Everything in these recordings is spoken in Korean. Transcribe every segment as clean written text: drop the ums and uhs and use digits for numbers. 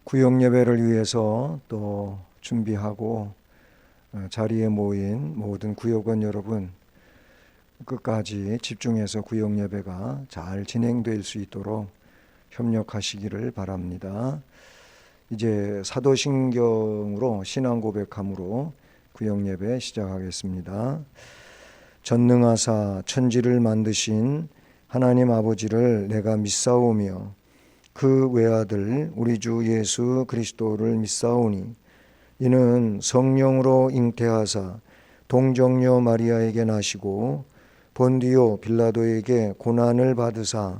구역 예배를 위해서 또 준비하고 자리에 모인 모든 구역원 여러분, 끝까지 집중해서 구역 예배가 잘 진행될 수 있도록 협력하시기를 바랍니다. 이제 사도신경으로 신앙 고백함으로 구역 예배 시작하겠습니다. 전능하사 천지를 만드신 하나님 아버지를 내가 믿사오며 그 외아들 우리 주 예수 그리스도를 믿사오니 이는 성령으로 잉태하사 동정녀 마리아에게 나시고 본디오 빌라도에게 고난을 받으사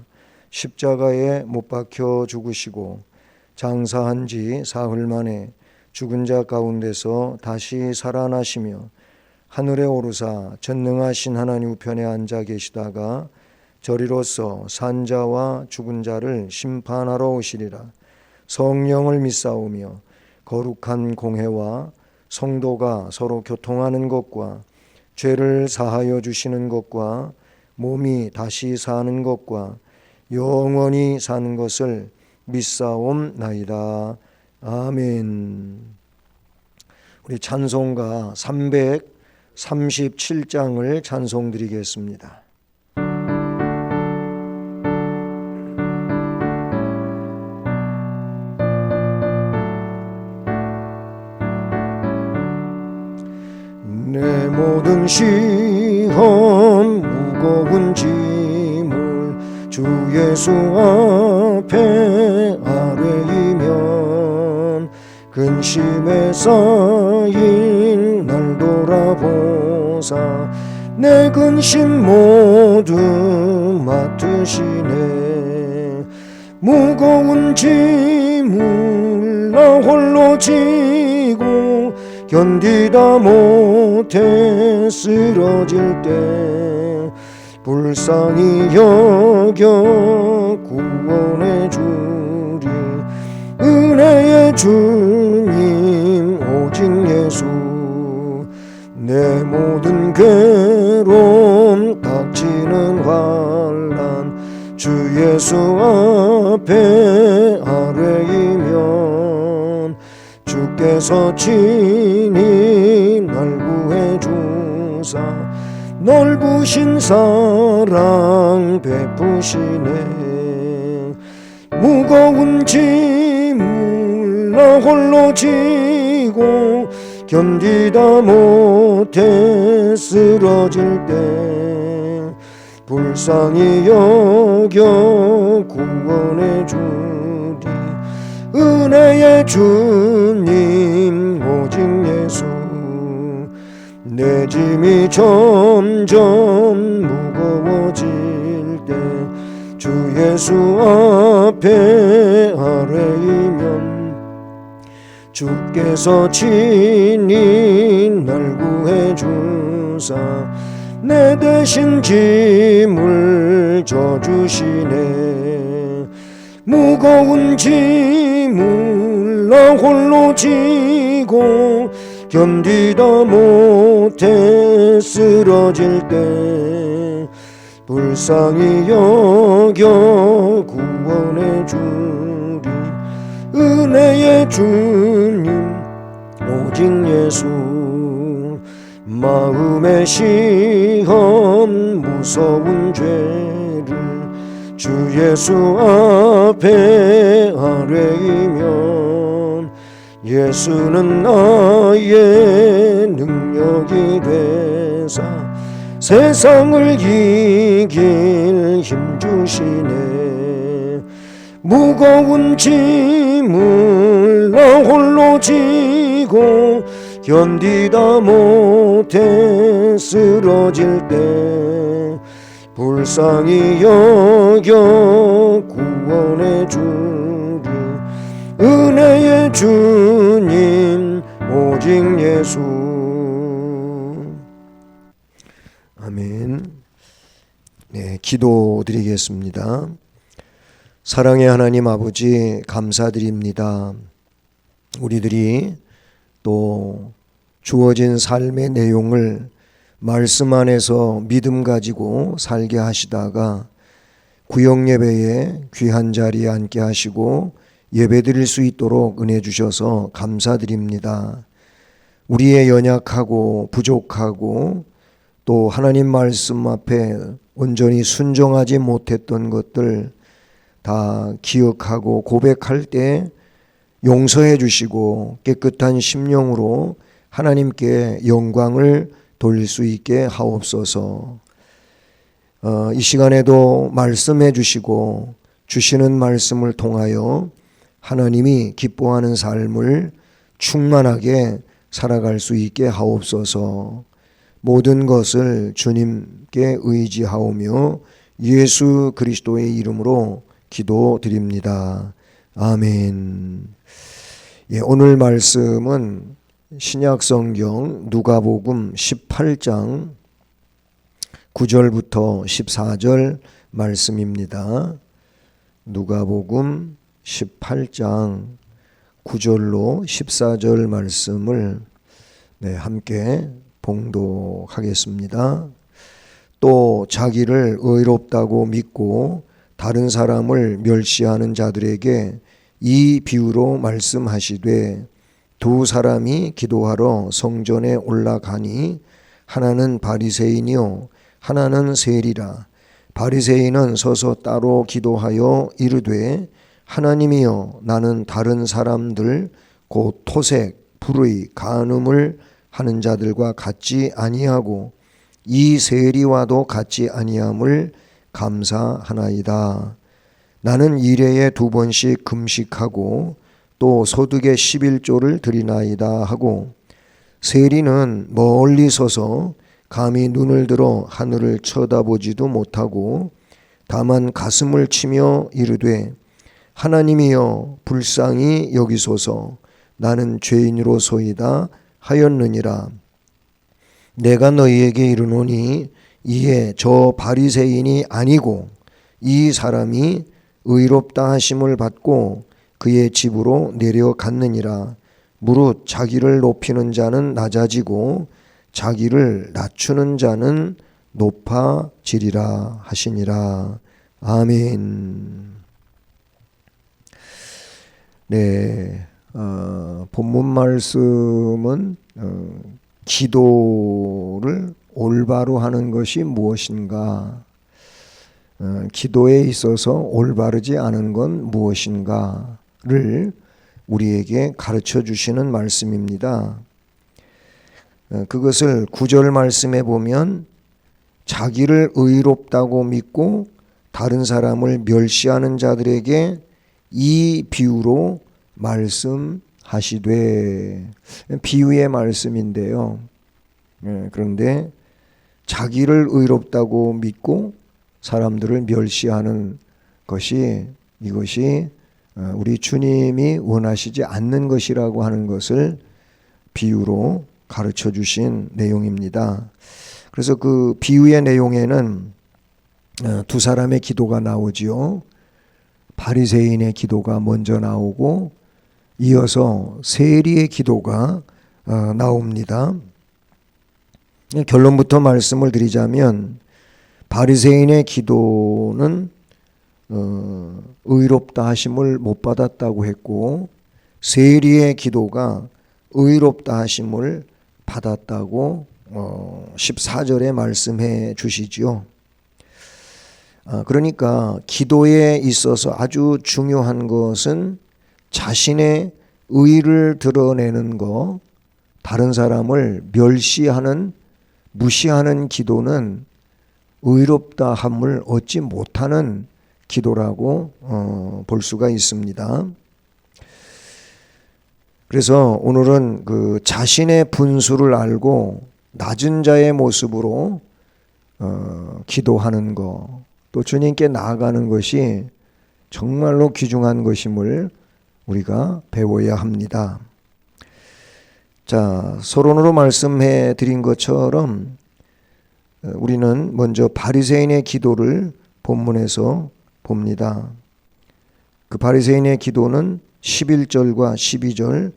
십자가에 못 박혀 죽으시고 장사한 지 사흘 만에 죽은 자 가운데서 다시 살아나시며 하늘에 오르사 전능하신 하나님 우편에 앉아 계시다가 저리로서 산자와 죽은 자를 심판하러 오시리라. 성령을 믿사오며 거룩한 공회와 성도가 서로 교통하는 것과 죄를 사하여 주시는 것과 몸이 다시 사는 것과 영원히 사는 것을 믿사옵나이다. 아멘. 우리 찬송가 337장을 찬송드리겠습니다. 내 모든 시험 무거운 짐을 주 예수 앞에 아뢰이면 근심에 쌓인 날 돌아보사 내 근심 모두 맡으시네. 무거운 짐을 나 홀로 지고 견디다 못해 쓰러질 때 불쌍히 여겨 구원해 주리. 은혜의 주님 오직 예수. 내 모든 괴로움 닥치는 환난 주 예수 앞에 아뢰이면 주께서 친히 날 구해 주사 넓으신 사랑 베푸시네. 무거운 짐을 나 홀로 지고 견디다 못해 쓰러질 때 불쌍히 여겨 구원해 주리. 은혜의 주님 오직 예수. 내 짐이 점점 무거워질 때 주 예수 앞에 아뢰이면 주께서 친히 날 구해 주사 내 대신 짐을 져주시네. 무거운 짐을 나 홀로 지고 견디다 못해 쓰러질 때 불쌍히 여겨 구원해 주리. 은혜의 주님 오직 예수. 마음의 시험 무서운 죄를 주 예수 앞에 아뢰이면 예수는 나의 능력이 되사 세상을 이길 힘 주시네. 무거운 짐을 나 홀로 지고 견디다 못해 쓰러질 때 불쌍히 여겨 구원해 주리. 은혜의 주님 오직 예수. 아멘. 네, 기도드리겠습니다. 사랑의 하나님 아버지 감사드립니다. 우리들이 또 주어진 삶의 내용을 말씀 안에서 믿음 가지고 살게 하시다가 구역 예배에 귀한 자리에 앉게 하시고 예배드릴 수 있도록 은혜 주셔서 감사드립니다. 우리의 연약하고 부족하고 또 하나님 말씀 앞에 온전히 순종하지 못했던 것들 다 기억하고 고백할 때 용서해 주시고 깨끗한 심령으로 하나님께 영광을 돌릴 수 있게 하옵소서. 이 시간에도 말씀해 주시고 주시는 말씀을 통하여 하나님이 기뻐하는 삶을 충만하게 살아갈 수 있게 하옵소서. 모든 것을 주님께 의지하오며 예수 그리스도의 이름으로 기도드립니다. 아멘. 오늘 말씀은 신약성경 누가복음 18장 9절부터 14절 말씀입니다. 누가복음 18장 9절로 14절 말씀을 함께 봉독하겠습니다. 또 자기를 의롭다고 믿고 다른 사람을 멸시하는 자들에게 이 비유로 말씀하시되 두 사람이 기도하러 성전에 올라가니 하나는 바리새인이요 하나는 세리라. 바리새인은 서서 따로 기도하여 이르되 하나님이여 나는 다른 사람들 곧 토색, 불의, 간음을 하는 자들과 같지 아니하고 이 세리와도 같지 아니함을 감사하나이다. 나는 일회에 2번씩 금식하고 또 소득의 11조를 드리나이다 하고 세리는 멀리 서서 감히 눈을 들어 하늘을 쳐다보지도 못하고 다만 가슴을 치며 이르되 하나님이여 불쌍히 여기소서 나는 죄인으로소이다 하였느니라. 내가 너희에게 이르노니 이에 저 바리새인이 아니고 이 사람이 의롭다 하심을 받고 그의 집으로 내려갔느니라. 무릇 자기를 높이는 자는 낮아지고 자기를 낮추는 자는 높아지리라 하시니라. 아멘. 본문 말씀은 기도를 올바로 하는 것이 무엇인가, 기도에 있어서 올바르지 않은 건 무엇인가를 우리에게 가르쳐 주시는 말씀입니다. 그것을 9절 말씀에 보면 자기를 의롭다고 믿고 다른 사람을 멸시하는 자들에게 이 비유로 말씀하시되, 비유의 말씀인데요. 그런데 자기를 의롭다고 믿고 사람들을 멸시하는 것이, 이것이 우리 주님이 원하시지 않는 것이라고 하는 것을 비유로 가르쳐 주신 내용입니다. 그래서 그 비유의 내용에는 두 사람의 기도가 나오지요. 바리새인의 기도가 먼저 나오고 이어서 세리의 기도가 나옵니다. 결론부터 말씀을 드리자면 바리새인의 기도는 의롭다 하심을 못 받았다고 했고 세리의 기도가 의롭다 하심을 받았다고 14절에 말씀해 주시지요. 그러니까 기도에 있어서 아주 중요한 것은 자신의 의를 드러내는 것, 다른 사람을 멸시하는, 무시하는 기도는 의롭다 함을 얻지 못하는 기도라고 볼 수가 있습니다. 그래서 오늘은 그 자신의 분수를 알고 낮은 자의 모습으로 기도하는 것, 또 주님께 나아가는 것이 정말로 귀중한 것임을 우리가 배워야 합니다. 자, 서론으로 말씀해 드린 것처럼 우리는 먼저 바리새인의 기도를 본문에서 봅니다. 그 바리새인의 기도는 11절과 12절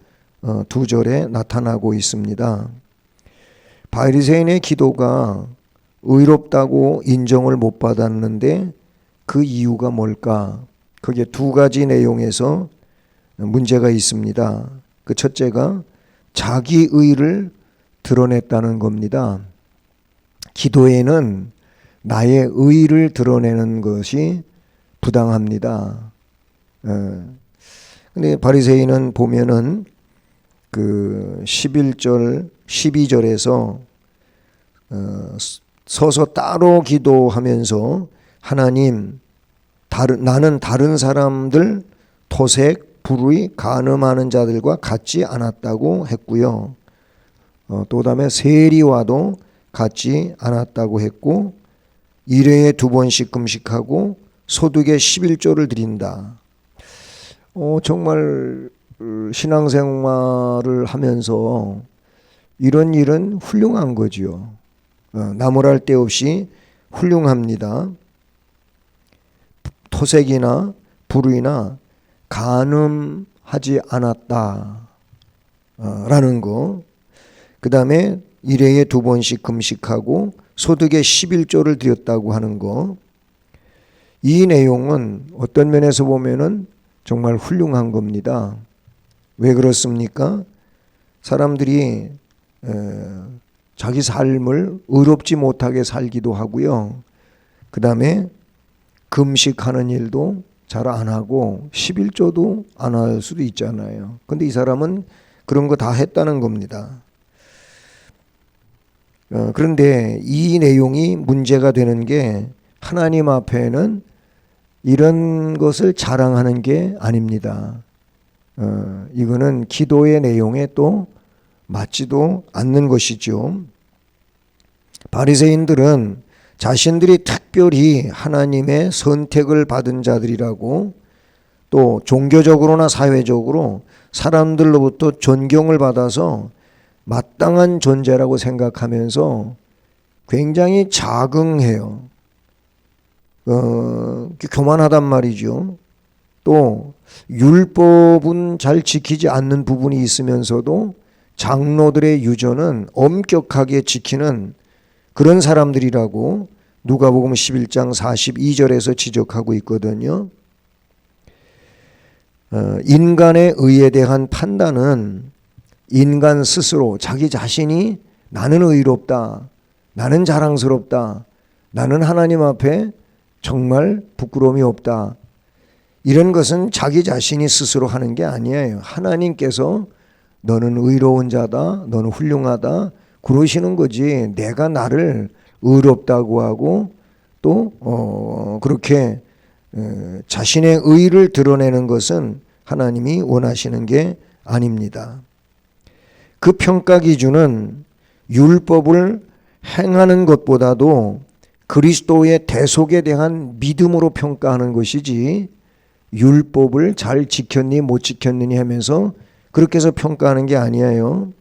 두 절에 나타나고 있습니다. 바리새인의 기도가 의롭다고 인정을 못 받았는데 그 이유가 뭘까? 그게 두 가지 내용에서 문제가 있습니다. 그 첫째가 자기 의를 드러냈다는 겁니다. 기도에는 나의 의를 드러내는 것이 부당합니다. 근데 바리새인은 보면은 그 11절, 12절에서 서서 따로 기도하면서 하나님, 나는 다른 사람들 토색, 불의, 간음하는 자들과 같지 않았다고 했고요. 또 다음에 세리와도 같지 않았다고 했고, 일회에 2번씩 금식하고 소득의 11조를 드린다. 정말 신앙생활을 하면서 이런 일은 훌륭한 거지요. 나무랄 데 없이 훌륭합니다. 토색이나 불의나 간음하지 않았다 라는 거. 그 다음에 일회에 2번씩 금식하고 소득의 11조를 드렸다고 하는 거. 이 내용은 어떤 면에서 보면은 정말 훌륭한 겁니다. 왜 그렇습니까? 사람들이 자기 삶을 의롭지 못하게 살기도 하고요. 그 다음에 금식하는 일도 잘 안 하고 11조도 안 할 수도 있잖아요. 근데 이 사람은 그런 거 다 했다는 겁니다. 그런데 이 내용이 문제가 되는 게 하나님 앞에는 이런 것을 자랑하는 게 아닙니다. 이거는 기도의 내용에 또 맞지도 않는 것이죠. 바리새인들은 자신들이 특별히 하나님의 선택을 받은 자들이라고, 또 종교적으로나 사회적으로 사람들로부터 존경을 받아서 마땅한 존재라고 생각하면서 굉장히 자긍해요. 교만하단 말이죠. 또 율법은 잘 지키지 않는 부분이 있으면서도 장로들의 유전은 엄격하게 지키는 그런 사람들이라고 누가복음 11장 42절에서 지적하고 있거든요. 인간의 의에 대한 판단은 인간 스스로 자기 자신이 나는 의롭다, 나는 자랑스럽다, 나는 하나님 앞에 정말 부끄러움이 없다, 이런 것은 자기 자신이 스스로 하는 게 아니에요. 하나님께서 너는 의로운 자다, 너는 훌륭하다 그러시는 거지, 내가 나를 의롭다고 하고 또 그렇게 자신의 의를 드러내는 것은 하나님이 원하시는 게 아닙니다. 그 평가 기준은 율법을 행하는 것보다도 그리스도의 대속에 대한 믿음으로 평가하는 것이지, 율법을 잘 지켰니 못 지켰느니 하면서 그렇게 해서 평가하는 게 아니에요.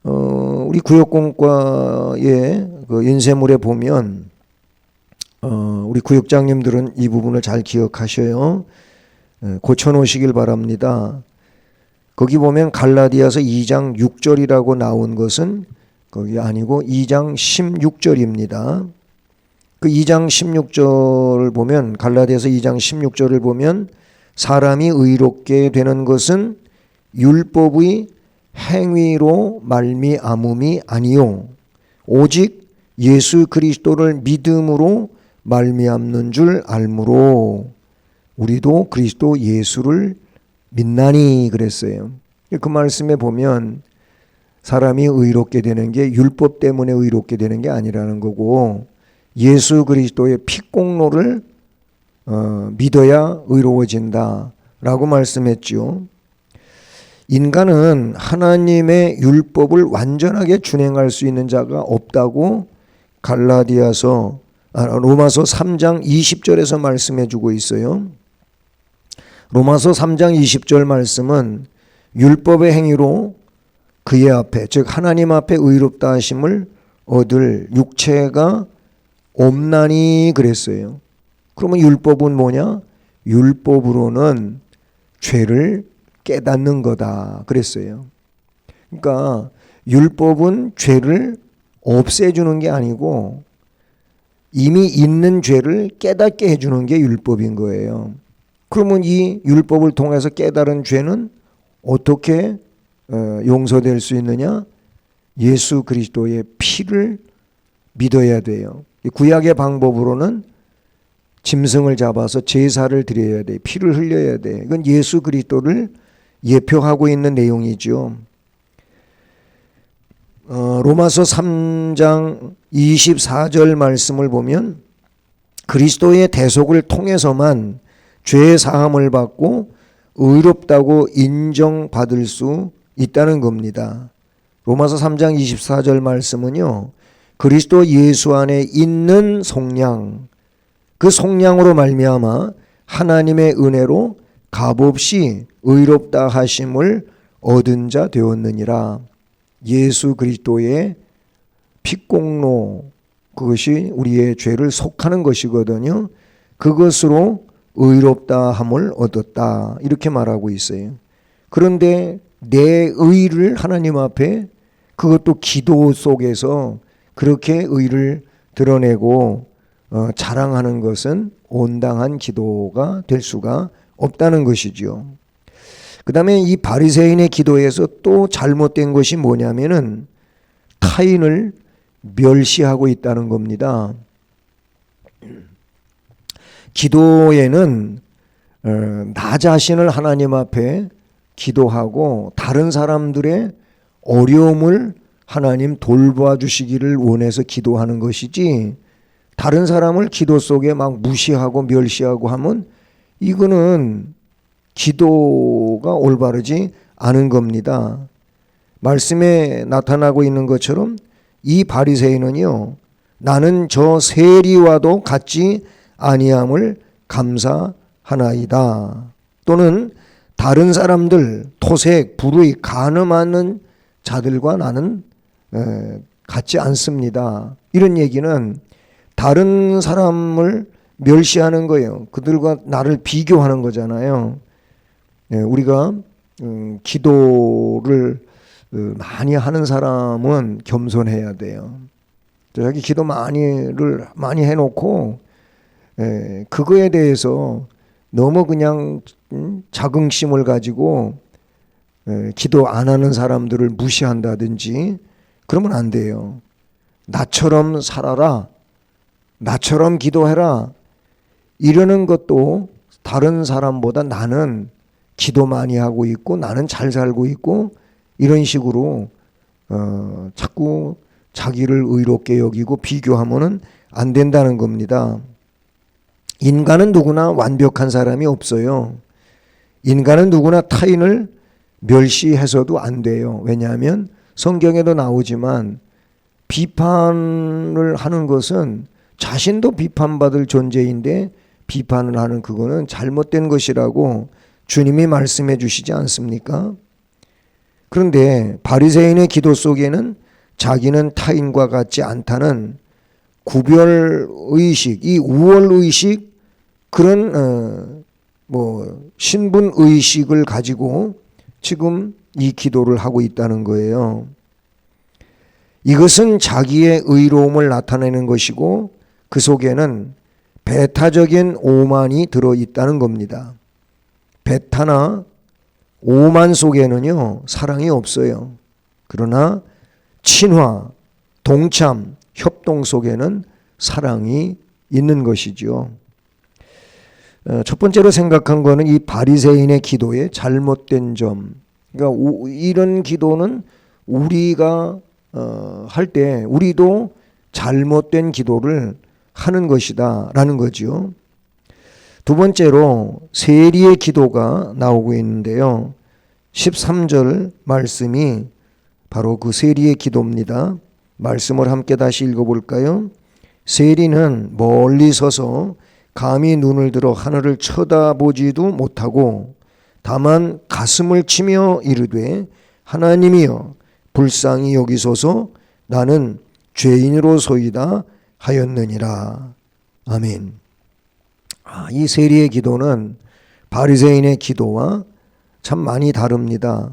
우리 구역공과의 그 인쇄물에 보면 우리 구역장님들은 이 부분을 잘 기억하셔요. 고쳐놓으시길 바랍니다. 거기 보면 갈라디아서 2장 6절이라고 나온 것은 거기 아니고 2장 16절입니다. 그 2장 16절을 보면, 갈라디아서 2장 16절을 보면 사람이 의롭게 되는 것은 율법의 행위로 말미암음이 아니요 오직 예수 그리스도를 믿음으로 말미암는 줄 알므로 우리도 그리스도 예수를 믿나니 그랬어요. 그 말씀에 보면 사람이 의롭게 되는 게 율법 때문에 의롭게 되는 게 아니라는 거고, 예수 그리스도의 피공로를 믿어야 의로워진다 라고 말씀했죠. 인간은 하나님의 율법을 완전하게 준행할 수 있는 자가 없다고 로마서 3장 20절에서 말씀해 주고 있어요. 로마서 3장 20절 말씀은 율법의 행위로 그의 앞에, 즉 하나님 앞에 의롭다 하심을 얻을 육체가 없나니 그랬어요. 그러면 율법은 뭐냐? 율법으로는 죄를 깨닫는 거다 그랬어요. 그러니까 율법은 죄를 없애주는 게 아니고 이미 있는 죄를 깨닫게 해주는 게 율법인 거예요. 그러면 이 율법을 통해서 깨달은 죄는 어떻게 용서될 수 있느냐? 예수 그리스도의 피를 믿어야 돼요. 구약의 방법으로는 짐승을 잡아서 제사를 드려야 돼. 피를 흘려야 돼. 이건 예수 그리스도를 예표하고 있는 내용이죠. 로마서 3장 24절 말씀을 보면 그리스도의 대속을 통해서만 죄 사함을 받고 의롭다고 인정받을 수 있다는 겁니다. 로마서 3장 24절 말씀은요, 그리스도 예수 안에 있는 속량, 그 속량으로 말미암아 하나님의 은혜로 값없이 의롭다 하심을 얻은 자 되었느니라. 예수 그리스도의 피공로, 그것이 우리의 죄를 속하는 것이거든요. 그것으로 의롭다 함을 얻었다, 이렇게 말하고 있어요. 그런데 내 의를 하나님 앞에, 그것도 기도 속에서 그렇게 의를 드러내고 자랑하는 것은 온당한 기도가 될 수가 없다는 것이죠. 그 다음에 이 바리새인의 기도에서 또 잘못된 것이 뭐냐면은 타인을 멸시하고 있다는 겁니다. 기도에는 나 자신을 하나님 앞에 기도하고 다른 사람들의 어려움을 하나님 돌봐주시기를 원해서 기도하는 것이지, 다른 사람을 기도 속에 막 무시하고 멸시하고 하면 이거는 기도가 올바르지 않은 겁니다. 말씀에 나타나고 있는 것처럼 이 바리새인은요, 나는 저 세리와도 같지 아니함을 감사하나이다, 또는 다른 사람들, 토색, 불의, 간음하는 자들과 나는 같지 않습니다. 이런 얘기는 다른 사람을 멸시하는 거예요. 그들과 나를 비교하는 거잖아요. 우리가 기도를 많이 하는 사람은 겸손해야 돼요. 자기 기도 많이 해놓고 그거에 대해서 너무 그냥 자긍심을 가지고 기도 안 하는 사람들을 무시한다든지 그러면 안 돼요. 나처럼 살아라, 나처럼 기도해라, 이러는 것도 다른 사람보다 나는 기도 많이 하고 있고 나는 잘 살고 있고 이런 식으로 자꾸 자기를 의롭게 여기고 비교하면은 안 된다는 겁니다. 인간은 누구나 완벽한 사람이 없어요. 인간은 누구나 타인을 멸시해서도 안 돼요. 왜냐하면 성경에도 나오지만 비판을 하는 것은 자신도 비판받을 존재인데 비판을 하는 그거는 잘못된 것이라고 주님이 말씀해 주시지 않습니까? 그런데 바리새인의 기도 속에는 자기는 타인과 같지 않다는 구별의식, 이 우월의식, 그런 신분의식을 가지고 지금 이 기도를 하고 있다는 거예요. 이것은 자기의 의로움을 나타내는 것이고 그 속에는 배타적인 오만이 들어있다는 겁니다. 배타나 오만 속에는요, 사랑이 없어요. 그러나 친화, 동참, 협동 속에는 사랑이 있는 것이죠. 첫 번째로 생각한 거는 이 바리새인의 기도의 잘못된 점. 그러니까 이런 기도는 우리가 할 때 우리도 잘못된 기도를 하는 것이다 라는 거죠. 두 번째로 세리의 기도가 나오고 있는데요. 13절 말씀이 바로 그 세리의 기도입니다. 말씀을 함께 다시 읽어볼까요? 세리는 멀리 서서 감히 눈을 들어 하늘을 쳐다보지도 못하고 다만 가슴을 치며 이르되 하나님이여 불쌍히 여기소서 나는 죄인으로소이다 하였느니라. 아멘. 이 세리의 기도는 바리새인의 기도와 참 많이 다릅니다.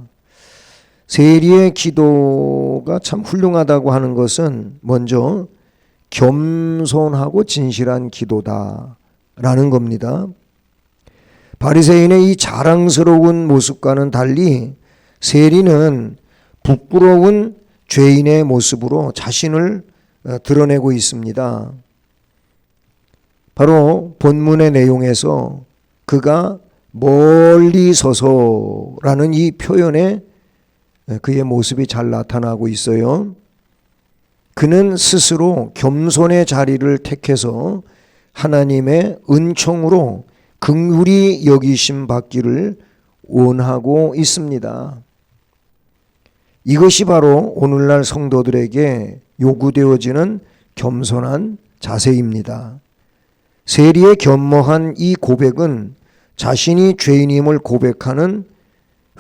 세리의 기도가 참 훌륭하다고 하는 것은 먼저 겸손하고 진실한 기도다라는 겁니다. 바리새인의 이 자랑스러운 모습과는 달리 세리는 부끄러운 죄인의 모습으로 자신을 드러내고 있습니다. 바로 본문의 내용에서 그가 멀리 서서라는 이 표현에 그의 모습이 잘 나타나고 있어요. 그는 스스로 겸손의 자리를 택해서 하나님의 은총으로 긍휼히 여기심 받기를 원하고 있습니다. 이것이 바로 오늘날 성도들에게 요구되어지는 겸손한 자세입니다. 세리의 겸허한 이 고백은 자신이 죄인임을 고백하는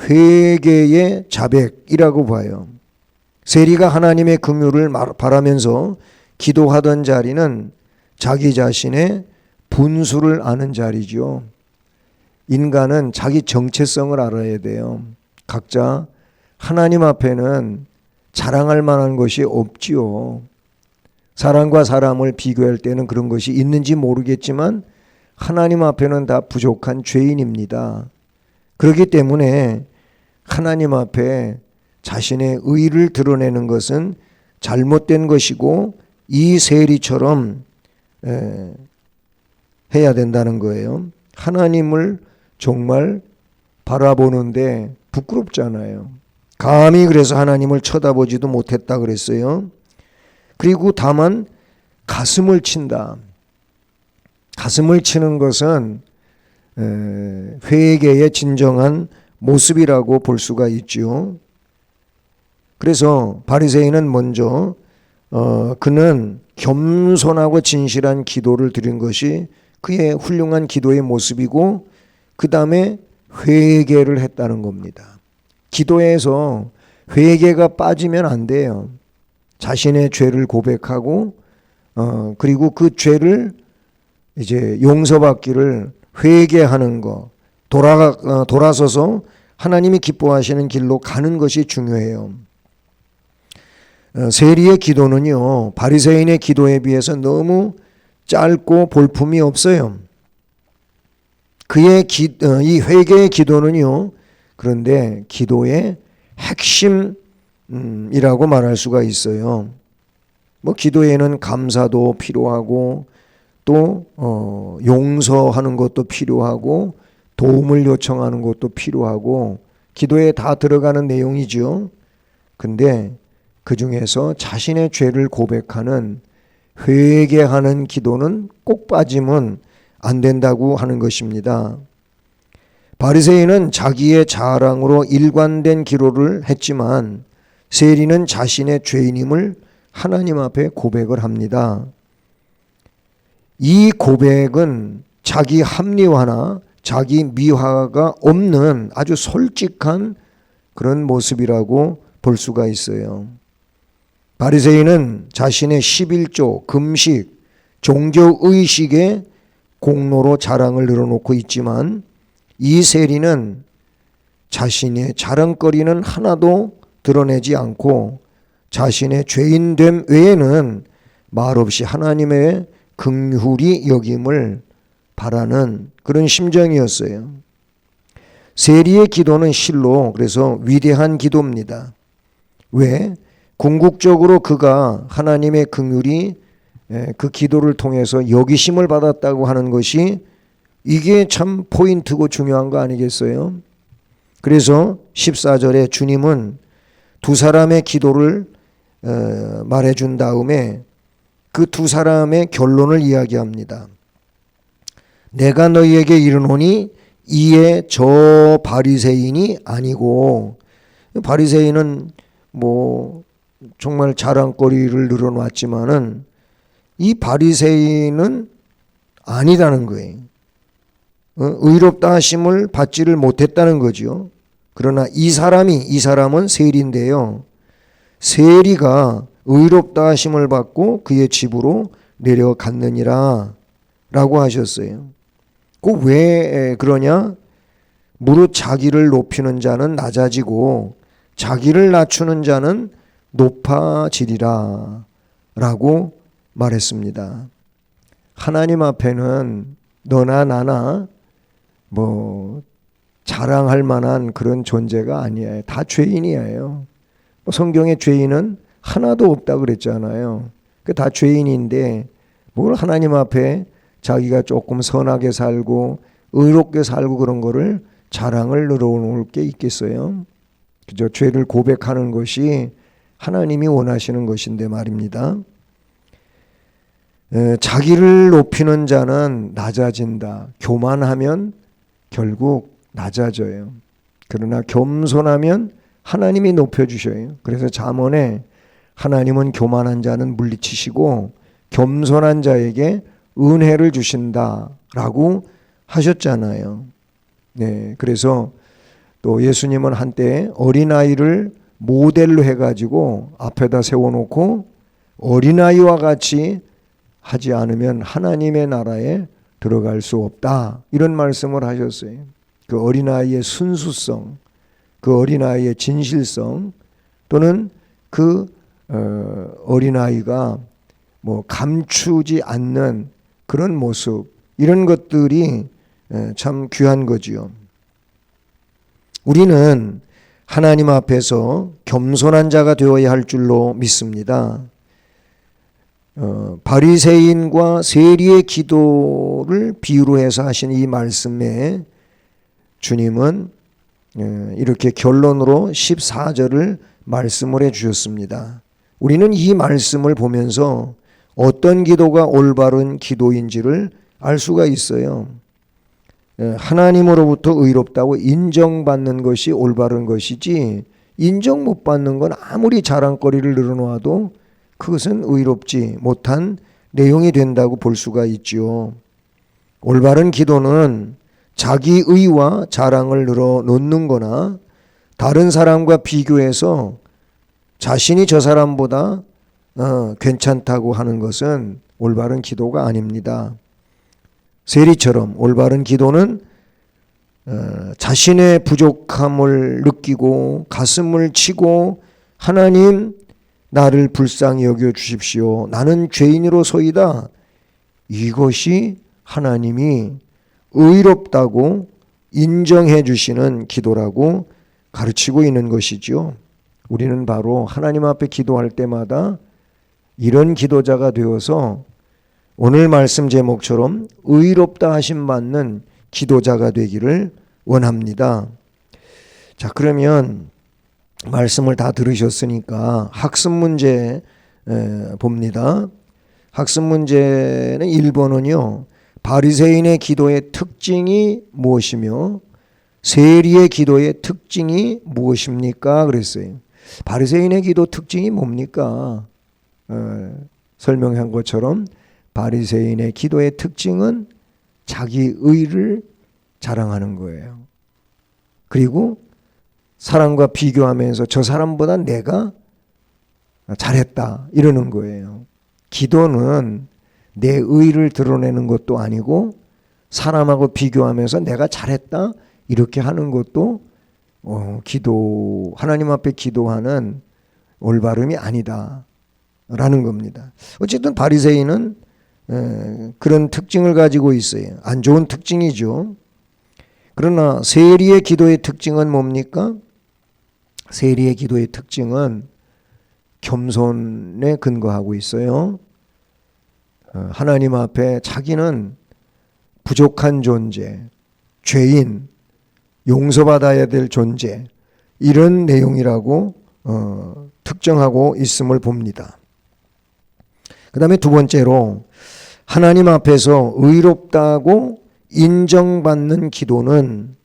회개의 자백이라고 봐요. 세리가 하나님의 긍휼을 바라면서 기도하던 자리는 자기 자신의 분수를 아는 자리죠. 인간은 자기 정체성을 알아야 돼요. 각자 하나님 앞에는 자랑할 만한 것이 없지요. 사람과 사람을 비교할 때는 그런 것이 있는지 모르겠지만 하나님 앞에는 다 부족한 죄인입니다. 그렇기 때문에 하나님 앞에 자신의 의를 드러내는 것은 잘못된 것이고 이 세리처럼 해야 된다는 거예요. 하나님을 정말 바라보는데 부끄럽잖아요. 감히 그래서 하나님을 쳐다보지도 못했다 그랬어요. 그리고 다만 가슴을 친다. 가슴을 치는 것은 회개의 진정한 모습이라고 볼 수가 있죠. 그래서 바리새인은 먼저 그는 겸손하고 진실한 기도를 드린 것이 그의 훌륭한 기도의 모습이고 그 다음에 회개를 했다는 겁니다. 기도에서 회개가 빠지면 안 돼요. 자신의 죄를 고백하고 그리고 그 죄를 이제 용서받기를 회개하는 거, 돌아서서 하나님이 기뻐하시는 길로 가는 것이 중요해요. 세리의 기도는요, 바리새인의 기도에 비해서 너무 짧고 볼품이 없어요. 그의 이 회개의 기도는요, 그런데 기도의 핵심이라고 말할 수가 있어요. 뭐 기도에는 감사도 필요하고 또 용서하는 것도 필요하고 도움을 요청하는 것도 필요하고 기도에 다 들어가는 내용이죠. 근데 그 중에서 자신의 죄를 고백하는 회개하는 기도는 꼭 빠지면 안 된다고 하는 것입니다. 바리새인은 자기의 자랑으로 일관된 기도를 했지만 세리는 자신의 죄인임을 하나님 앞에 고백을 합니다. 이 고백은 자기 합리화나 자기 미화가 없는 아주 솔직한 그런 모습이라고 볼 수가 있어요. 바리새인은 자신의 11조, 금식, 종교의식의 공로로 자랑을 늘어놓고 있지만 이 세리는 자신의 자랑거리는 하나도 드러내지 않고 자신의 죄인됨 외에는 말없이 하나님의 긍휼히 여김을 바라는 그런 심정이었어요. 세리의 기도는 실로 그래서 위대한 기도입니다. 왜? 궁극적으로 그가 하나님의 긍휼이 그 기도를 통해서 여기심을 받았다고 하는 것이 이게 참 포인트고 중요한 거 아니겠어요? 그래서 14절에 주님은 두 사람의 기도를 말해준 다음에 그 두 사람의 결론을 이야기합니다. 내가 너희에게 이르노니 이에 저 바리새인이 아니고, 바리새인은 뭐 정말 자랑거리를 늘어놨지만은 이 바리새인은 아니라는 거예요. 의롭다 하심을 받지를 못했다는 거죠. 그러나 이 사람은 세리인데요. 세리가 의롭다 하심을 받고 그의 집으로 내려갔느니라 라고 하셨어요. 그 왜 그러냐? 무릇 자기를 높이는 자는 낮아지고 자기를 낮추는 자는 높아지리라 라고 말했습니다. 하나님 앞에는 너나 나나 뭐 자랑할 만한 그런 존재가 아니에요. 다 죄인이에요. 성경에 죄인은 하나도 없다 그랬잖아요. 다 죄인인데 뭘 하나님 앞에 자기가 조금 선하게 살고 의롭게 살고 그런 거를 자랑을 늘어놓을 게 있겠어요? 그저 죄를 고백하는 것이 하나님이 원하시는 것인데 말입니다. 자기를 높이는 자는 낮아진다. 교만하면 결국 낮아져요. 그러나 겸손하면 하나님이 높여주셔요. 그래서 잠언에 하나님은 교만한 자는 물리치시고 겸손한 자에게 은혜를 주신다라고 하셨잖아요. 네, 그래서 또 예수님은 한때 어린아이를 모델로 해가지고 앞에다 세워놓고 어린아이와 같이 하지 않으면 하나님의 나라에 들어갈 수 없다. 이런 말씀을 하셨어요. 그 어린아이의 순수성, 그 어린아이의 진실성, 또는 그 어린아이가 뭐 감추지 않는 그런 모습, 이런 것들이 참 귀한 거지요. 우리는 하나님 앞에서 겸손한 자가 되어야 할 줄로 믿습니다. 바리새인과 세리의 기도를 비유로 해서 하신 이 말씀에 주님은 이렇게 결론으로 14절을 말씀을 해 주셨습니다. 우리는 이 말씀을 보면서 어떤 기도가 올바른 기도인지를 알 수가 있어요. 하나님으로부터 의롭다고 인정받는 것이 올바른 것이지, 인정 못 받는 건 아무리 자랑거리를 늘어놓아도 그것은 의롭지 못한 내용이 된다고 볼 수가 있지요. 올바른 기도는 자기 의와 자랑을 늘어놓는 거나 다른 사람과 비교해서 자신이 저 사람보다 괜찮다고 하는 것은 올바른 기도가 아닙니다. 세리처럼 올바른 기도는 자신의 부족함을 느끼고 가슴을 치고 하나님 나를 불쌍히 여겨 주십시오. 나는 죄인으로소이다. 이것이 하나님이 의롭다고 인정해 주시는 기도라고 가르치고 있는 것이죠. 우리는 바로 하나님 앞에 기도할 때마다 이런 기도자가 되어서 오늘 말씀 제목처럼 의롭다 하심 받는 기도자가 되기를 원합니다. 자, 그러면 말씀을 다 들으셨으니까 학습 문제 봅니다. 학습 문제는 1번은요. 바리새인의 기도의 특징이 무엇이며 세리의 기도의 특징이 무엇입니까? 그랬어요. 바리새인의 기도 특징이 뭡니까? 설명한 것처럼 바리새인의 기도의 특징은 자기 의를 자랑하는 거예요. 그리고 사람과 비교하면서 저 사람보다 내가 잘했다 이러는 거예요. 기도는 내 의를 드러내는 것도 아니고 사람하고 비교하면서 내가 잘했다 이렇게 하는 것도 하나님 앞에 기도하는 올바름이 아니다 라는 겁니다. 어쨌든 바리새인은 그런 특징을 가지고 있어요. 안 좋은 특징이죠. 그러나 세리의 기도의 특징은 뭡니까? 세리의 기도의 특징은 겸손에 근거하고 있어요. 하나님 앞에 자기는 부족한 존재, 죄인, 용서받아야 될 존재, 이런 내용이라고 특정하고 있음을 봅니다. 그 다음에 두 번째로 하나님 앞에서 의롭다고 인정받는 기도는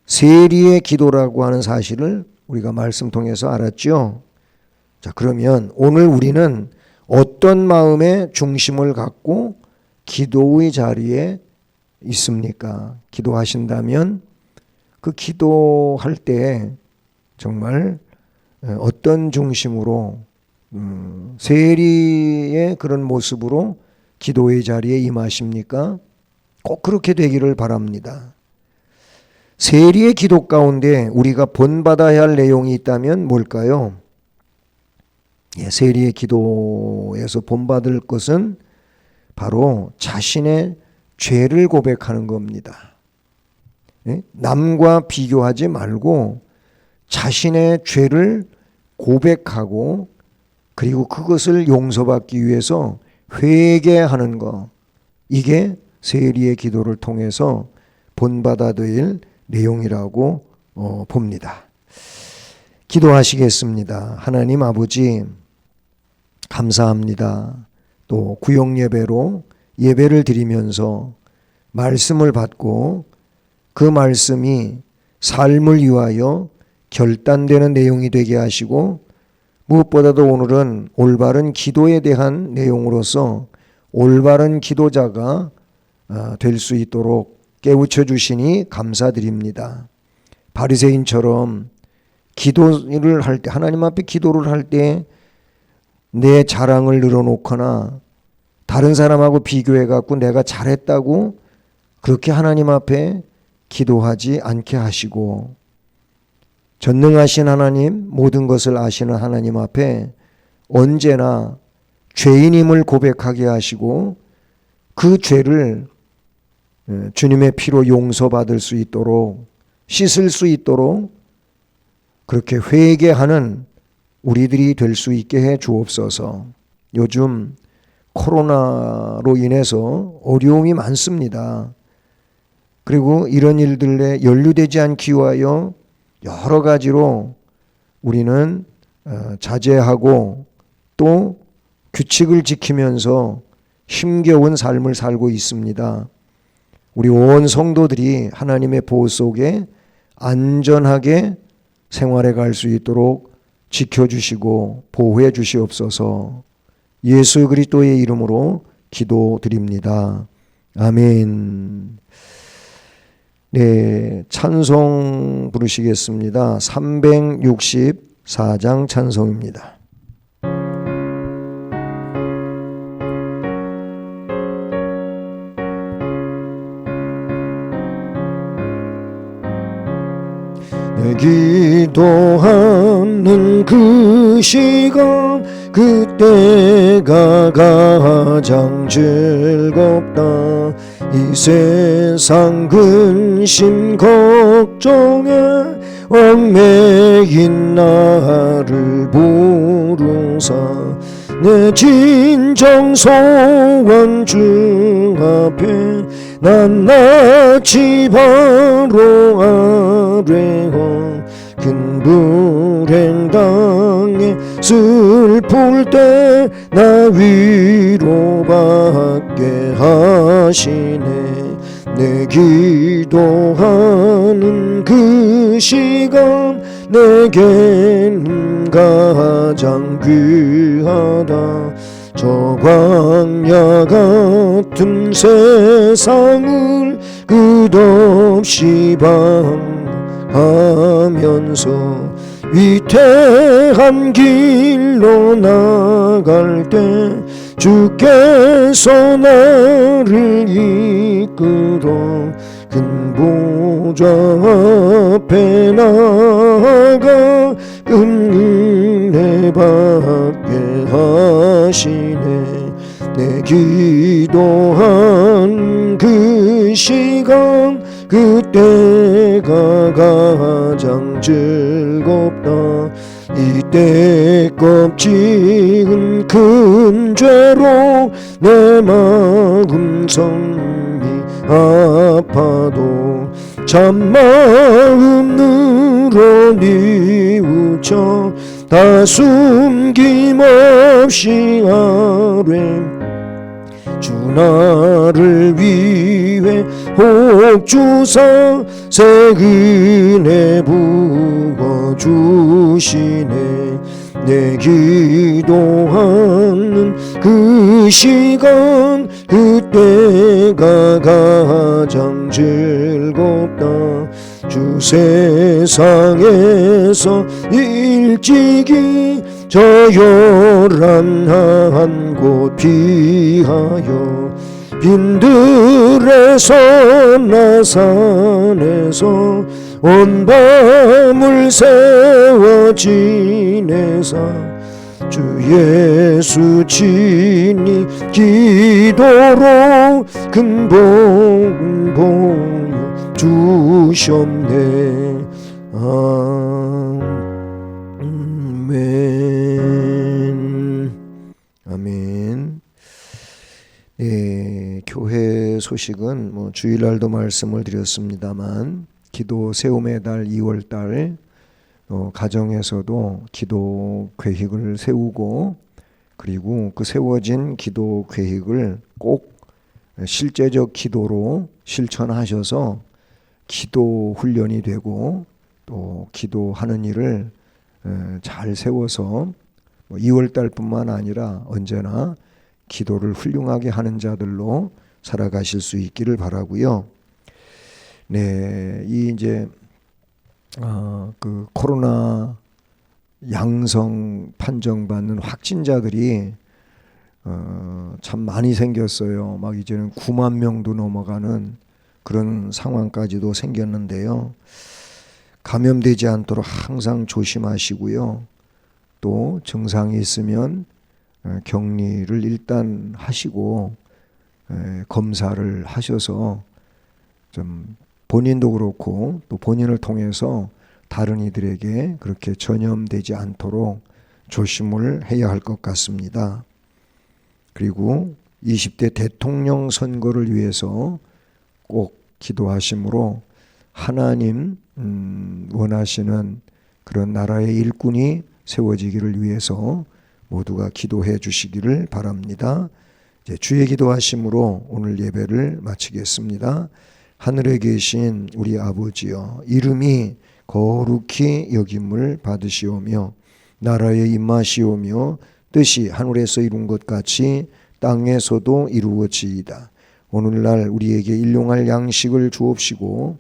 세리의 기도라고 하는 사실을 우리가 말씀 통해서 알았죠. 자, 그러면 오늘 우리는 어떤 마음의 중심을 갖고 기도의 자리에 있습니까? 기도하신다면 그 기도할 때 정말 어떤 중심으로 세리의 그런 모습으로 기도의 자리에 임하십니까? 꼭 그렇게 되기를 바랍니다. 세리의 기도 가운데 우리가 본받아야 할 내용이 있다면 뭘까요? 세리의 기도에서 본받을 것은 바로 자신의 죄를 고백하는 겁니다. 남과 비교하지 말고 자신의 죄를 고백하고 그리고 그것을 용서받기 위해서 회개하는 것, 이게 세리의 기도를 통해서 본받아들일 내용이라고 봅니다. 기도하시겠습니다. 하나님 아버지, 감사합니다. 또 구역 예배로 예배를 드리면서 말씀을 받고 그 말씀이 삶을 위하여 결단되는 내용이 되게 하시고, 무엇보다도 오늘은 올바른 기도에 대한 내용으로서 올바른 기도자가 될 수 있도록 깨우쳐 주시니 감사드립니다. 바리새인처럼 기도를 할 때, 하나님 앞에 기도를 할 때 내 자랑을 늘어놓거나 다른 사람하고 비교해 갖고 내가 잘했다고 그렇게 하나님 앞에 기도하지 않게 하시고, 전능하신 하나님, 모든 것을 아시는 하나님 앞에 언제나 죄인임을 고백하게 하시고 그 죄를 주님의 피로 용서받을 수 있도록, 씻을 수 있도록 그렇게 회개하는 우리들이 될 수 있게 해 주옵소서. 요즘 코로나로 인해서 어려움이 많습니다. 그리고 이런 일들에 연루되지 않기 위하여 여러 가지로 우리는 자제하고 또 규칙을 지키면서 힘겨운 삶을 살고 있습니다. 우리 온 성도들이 하나님의 보호 속에 안전하게 생활해 갈 수 있도록 지켜주시고 보호해 주시옵소서. 예수 그리스도의 이름으로 기도드립니다. 아멘. 네, 찬송 부르시겠습니다. 364장 찬송입니다. 내 기도하는 그 시간, 그때가 가장 즐겁다. 이 세상 근심 걱정에 얽매인 나를 부르사 내 진정 소원 주 앞에 낱낱이 바로 아뢰어 큰 불행 당해 슬플 때 나 위로받게 하시네. 내 기도하는 그 시간 내게는 가장 귀하다. 저 광야 같은 세상을 끝없이 방하면서 위태한 길로 나갈 때 주께서 나를 이끌어 큰 보좌 앞에 나아가 은혜 받게 하시네. 내 기도한 그 시간 그때가 가장 즐겁다. 이때 껍질은 큰 죄로 내 마음 성이 아파도 참마음으로 뉘우쳐 다 숨김없이 아뢰 주 나를 위해 혹주사 새 은혜 부어주시네. 내 기도하는 그 시간 그때가 가장 즐겁다. 주 세상에서 일찍이 저 요란한 곳 피하여 빈들에서 나산에서 온 밤을 세워 지내사 주 예수 친히 기도로 큰 복 보여 주시옵네. 아멘. 아멘. 네, 교회 소식은 뭐 주일날도 말씀을 드렸습니다만 기도 세움의 달 2월달 가정에서도 기도 계획을 세우고 그리고 그 세워진 기도 계획을 꼭 실제적 기도로 실천하셔서 기도 훈련이 되고 또 기도하는 일을 잘 세워서 2월달뿐만 아니라 언제나 기도를 훌륭하게 하는 자들로 살아가실 수 있기를 바라고요. 네, 이 이제 그 코로나 양성 판정받는 확진자들이 참 많이 생겼어요. 막 이제는 9만 명도 넘어가는 그런 상황까지도 생겼는데요. 감염되지 않도록 항상 조심하시고요. 또 증상이 있으면 격리를 일단 하시고 검사를 하셔서 좀 본인도 그렇고 또 본인을 통해서 다른 이들에게 그렇게 전염되지 않도록 조심을 해야 할 것 같습니다. 그리고 20대 대통령 선거를 위해서 꼭 기도하심으로 하나님 원하시는 그런 나라의 일꾼이 세워지기를 위해서 모두가 기도해 주시기를 바랍니다. 이제 주의 기도하심으로 오늘 예배를 마치겠습니다. 하늘에 계신 우리 아버지여, 이름이 거룩히 여김을 받으시오며 나라의 임하시오며 뜻이 하늘에서 이룬 것 같이 땅에서도 이루어지이다. 오늘날 우리에게 일용할 양식을 주옵시고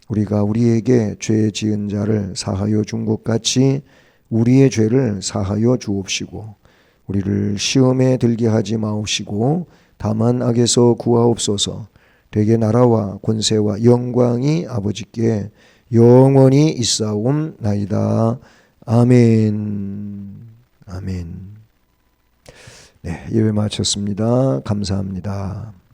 우리가 우리에게 죄 지은 자를 사하여 준 것 같이 우리의 죄를 사하여 주옵시고 우리를 시험에 들게 하지 마옵시고 다만 악에서 구하옵소서. 되게 나라와 권세와 영광이 아버지께 영원히 있사옵나이다. 아멘. 아멘. 네, 예배 마쳤습니다. 감사합니다.